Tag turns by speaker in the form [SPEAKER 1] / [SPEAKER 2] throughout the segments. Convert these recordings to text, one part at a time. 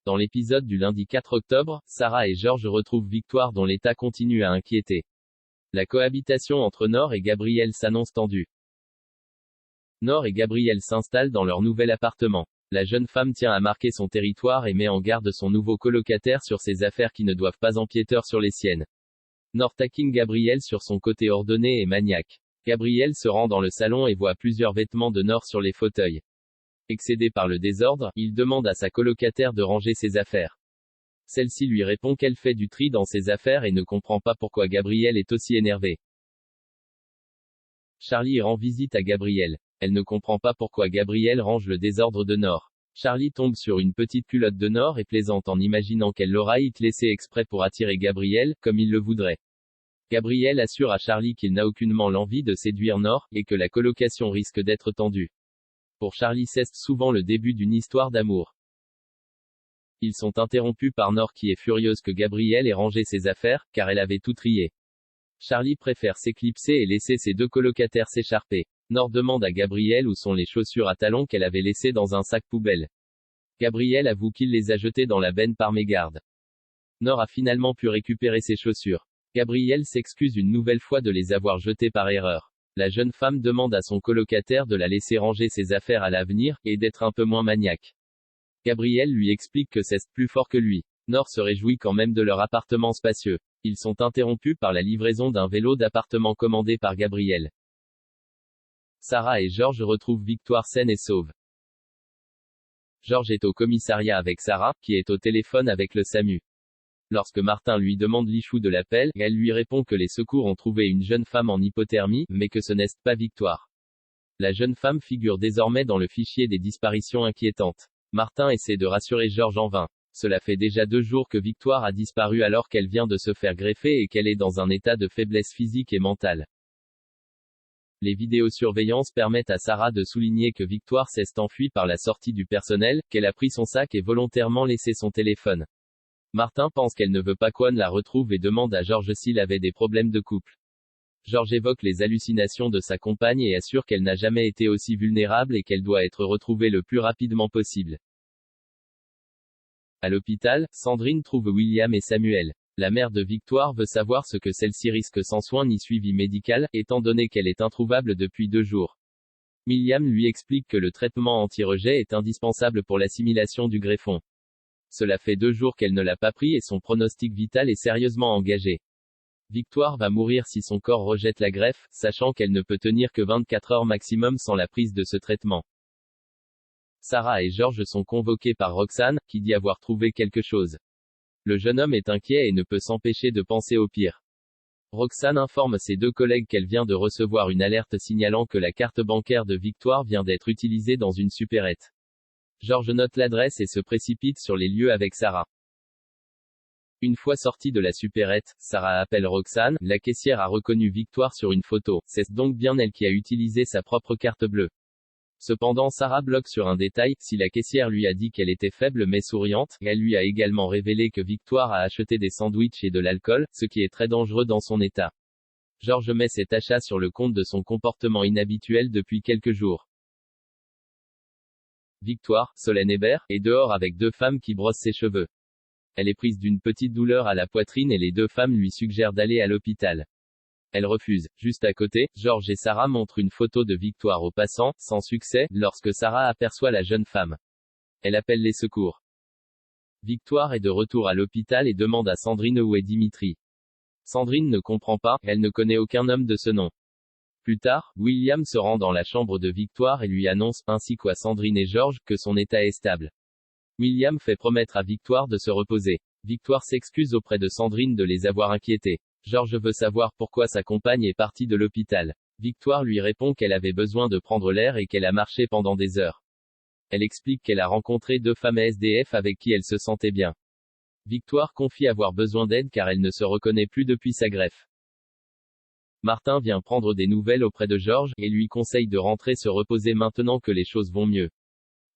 [SPEAKER 1] Dans l'épisode du lundi 4 octobre, Sarah et George retrouvent Victoire dont l'état continue à inquiéter. La cohabitation entre Nor et Gabriel s'annonce tendue. Nor et Gabriel s'installent dans leur nouvel appartement. La jeune femme tient à marquer son territoire et met en garde son nouveau colocataire sur ses affaires qui ne doivent pas empiéter sur les siennes. Nor taquine Gabriel sur son côté ordonné et maniaque. Gabriel se rend dans le salon et voit plusieurs vêtements de Nor sur les fauteuils. Excédé par le désordre, il demande à sa colocataire de ranger ses affaires. Celle-ci lui répond qu'elle fait du tri dans ses affaires et ne comprend pas pourquoi Gabriel est aussi énervé. Charlie rend visite à Gabriel. Elle ne comprend pas pourquoi Gabriel range le désordre de Nor. Charlie tombe sur une petite culotte de Nor et plaisante en imaginant qu'elle l'aura laissée exprès pour attirer Gabriel, comme il le voudrait. Gabriel assure à Charlie qu'il n'a aucunement l'envie de séduire Nor, et que la colocation risque d'être tendue. Pour Charlie, c'est souvent le début d'une histoire d'amour. Ils sont interrompus par Nor qui est furieuse que Gabriel ait rangé ses affaires, car elle avait tout trié. Charlie préfère s'éclipser et laisser ses deux colocataires s'écharper. Nor demande à Gabriel où sont les chaussures à talons qu'elle avait laissées dans un sac poubelle. Gabriel avoue qu'il les a jetées dans la benne par mégarde. Nor a finalement pu récupérer ses chaussures. Gabriel s'excuse une nouvelle fois de les avoir jetées par erreur. La jeune femme demande à son colocataire de la laisser ranger ses affaires à l'avenir, et d'être un peu moins maniaque. Gabriel lui explique que c'est plus fort que lui. Nor se réjouit quand même de leur appartement spacieux. Ils sont interrompus par la livraison d'un vélo d'appartement commandé par Gabriel. Sarah et George retrouvent Victoire saine et sauve. George est au commissariat avec Sarah, qui est au téléphone avec le SAMU. Lorsque Martin lui demande l'issue de l'appel, elle lui répond que les secours ont trouvé une jeune femme en hypothermie, mais que ce n'est pas Victoire. La jeune femme figure désormais dans le fichier des disparitions inquiétantes. Martin essaie de rassurer George en vain. Cela fait déjà 2 jours que Victoire a disparu alors qu'elle vient de se faire greffer et qu'elle est dans un état de faiblesse physique et mentale. Les vidéosurveillances permettent à Sarah de souligner que Victoire s'est enfuie par la sortie du personnel, qu'elle a pris son sac et volontairement laissé son téléphone. Martin pense qu'elle ne veut pas qu'On la retrouve et demande à George s'il avait des problèmes de couple. George évoque les hallucinations de sa compagne et assure qu'elle n'a jamais été aussi vulnérable et qu'elle doit être retrouvée le plus rapidement possible. À l'hôpital, Sandrine trouve William et Samuel. La mère de Victoire veut savoir ce que celle-ci risque sans soin ni suivi médical, étant donné qu'elle est introuvable depuis 2 jours. William lui explique que le traitement anti-rejet est indispensable pour l'assimilation du greffon. Cela fait 2 jours qu'elle ne l'a pas pris et son pronostic vital est sérieusement engagé. Victoire va mourir si son corps rejette la greffe, sachant qu'elle ne peut tenir que 24 heures maximum sans la prise de ce traitement. Sarah et George sont convoqués par Roxane, qui dit avoir trouvé quelque chose. Le jeune homme est inquiet et ne peut s'empêcher de penser au pire. Roxane informe ses 2 collègues qu'elle vient de recevoir une alerte signalant que la carte bancaire de Victoire vient d'être utilisée dans une supérette. George note l'adresse et se précipite sur les lieux avec Sarah. Une fois sortie de la supérette, Sarah appelle Roxane, la caissière a reconnu Victoire sur une photo, c'est donc bien elle qui a utilisé sa propre carte bleue. Cependant Sarah bloque sur un détail, si la caissière lui a dit qu'elle était faible mais souriante, elle lui a également révélé que Victoire a acheté des sandwichs et de l'alcool, ce qui est très dangereux dans son état. George met cet achat sur le compte de son comportement inhabituel depuis quelques jours. Victoire, Solène Hébert, est dehors avec 2 femmes qui brossent ses cheveux. Elle est prise d'une petite douleur à la poitrine et les 2 femmes lui suggèrent d'aller à l'hôpital. Elle refuse. Juste à côté, George et Sarah montrent une photo de Victoire aux passants, sans succès, lorsque Sarah aperçoit la jeune femme. Elle appelle les secours. Victoire est de retour à l'hôpital et demande à Sandrine où est Dimitri. Sandrine ne comprend pas, elle ne connaît aucun homme de ce nom. Plus tard, William se rend dans la chambre de Victoire et lui annonce, ainsi qu'à Sandrine et George, que son état est stable. William fait promettre à Victoire de se reposer. Victoire s'excuse auprès de Sandrine de les avoir inquiétés. George veut savoir pourquoi sa compagne est partie de l'hôpital. Victoire lui répond qu'elle avait besoin de prendre l'air et qu'elle a marché pendant des heures. Elle explique qu'elle a rencontré 2 femmes SDF avec qui elle se sentait bien. Victoire confie avoir besoin d'aide car elle ne se reconnaît plus depuis sa greffe. Martin vient prendre des nouvelles auprès de George, et lui conseille de rentrer se reposer maintenant que les choses vont mieux.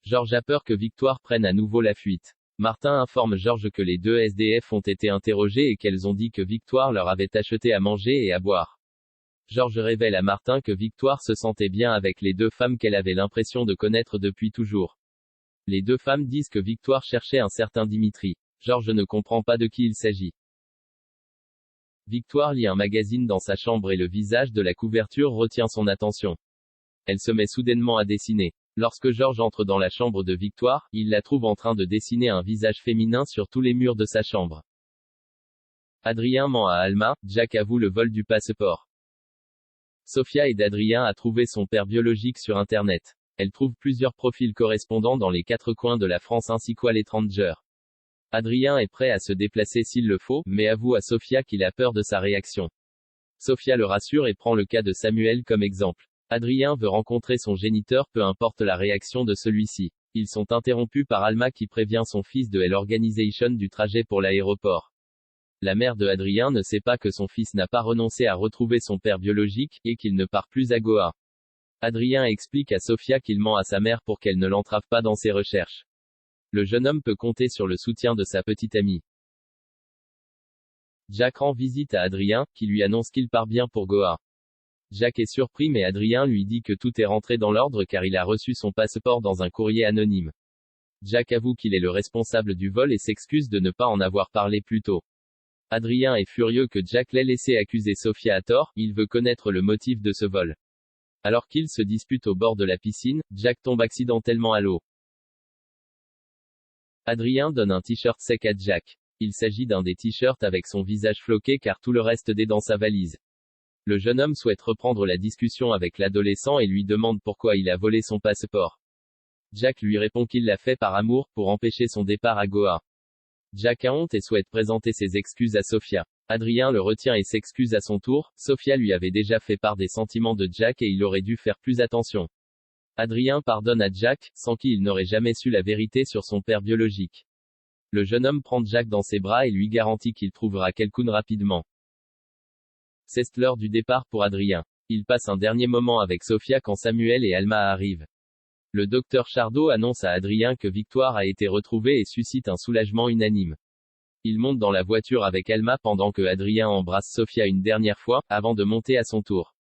[SPEAKER 1] George a peur que Victoire prenne à nouveau la fuite. Martin informe George que les 2 SDF ont été interrogés et qu'elles ont dit que Victoire leur avait acheté à manger et à boire. George révèle à Martin que Victoire se sentait bien avec les 2 femmes qu'elle avait l'impression de connaître depuis toujours. Les deux femmes disent que Victoire cherchait un certain Dimitri. Georges ne comprend pas de qui il s'agit. Victoire lit un magazine dans sa chambre et le visage de la couverture retient son attention. Elle se met soudainement à dessiner. Lorsque Georges entre dans la chambre de Victoire, il la trouve en train de dessiner un visage féminin sur tous les murs de sa chambre. Adrien ment à Alma, Jack avoue le vol du passeport. Sophia aide Adrien à trouver son père biologique sur Internet. Elle trouve plusieurs profils correspondants dans les 4 coins de la France ainsi qu'à l'étranger. Adrien est prêt à se déplacer s'il le faut, mais avoue à Sophia qu'il a peur de sa réaction. Sophia le rassure et prend le cas de Samuel comme exemple. Adrien veut rencontrer son géniteur peu importe la réaction de celui-ci. Ils sont interrompus par Alma qui prévient son fils de l'organisation du trajet pour l'aéroport. La mère de Adrien ne sait pas que son fils n'a pas renoncé à retrouver son père biologique, et qu'il ne part plus à Goa. Adrien explique à Sophia qu'il ment à sa mère pour qu'elle ne l'entrave pas dans ses recherches. Le jeune homme peut compter sur le soutien de sa petite amie. Jack rend visite à Adrien, qui lui annonce qu'il part bien pour Goa. Jack est surpris mais Adrien lui dit que tout est rentré dans l'ordre car il a reçu son passeport dans un courrier anonyme. Jack avoue qu'il est le responsable du vol et s'excuse de ne pas en avoir parlé plus tôt. Adrien est furieux que Jack l'ait laissé accuser Sophia à tort, il veut connaître le motif de ce vol. Alors qu'ils se disputent au bord de la piscine, Jack tombe accidentellement à l'eau. Adrien donne un t-shirt sec à Jack. Il s'agit d'un des t-shirts avec son visage floqué car tout le reste est dans sa valise. Le jeune homme souhaite reprendre la discussion avec l'adolescent et lui demande pourquoi il a volé son passeport. Jack lui répond qu'il l'a fait par amour, pour empêcher son départ à Goa. Jack a honte et souhaite présenter ses excuses à Sophia. Adrien le retient et s'excuse à son tour. Sophia lui avait déjà fait part des sentiments de Jack et il aurait dû faire plus attention. Adrien pardonne à Jack, sans qui il n'aurait jamais su la vérité sur son père biologique. Le jeune homme prend Jack dans ses bras et lui garantit qu'il trouvera quelqu'un rapidement. C'est l'heure du départ pour Adrien. Il passe un dernier moment avec Sophia quand Samuel et Alma arrivent. Le docteur Chardot annonce à Adrien que Victoire a été retrouvée et suscite un soulagement unanime. Il monte dans la voiture avec Alma pendant que Adrien embrasse Sophia une dernière fois, avant de monter à son tour.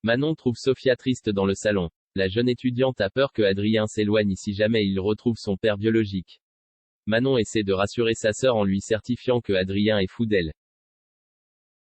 [SPEAKER 1] Manon trouve Sophia triste dans le salon. La jeune étudiante a peur que Adrien s'éloigne si jamais il retrouve son père biologique. Manon essaie de rassurer sa sœur en lui certifiant que Adrien est fou d'elle.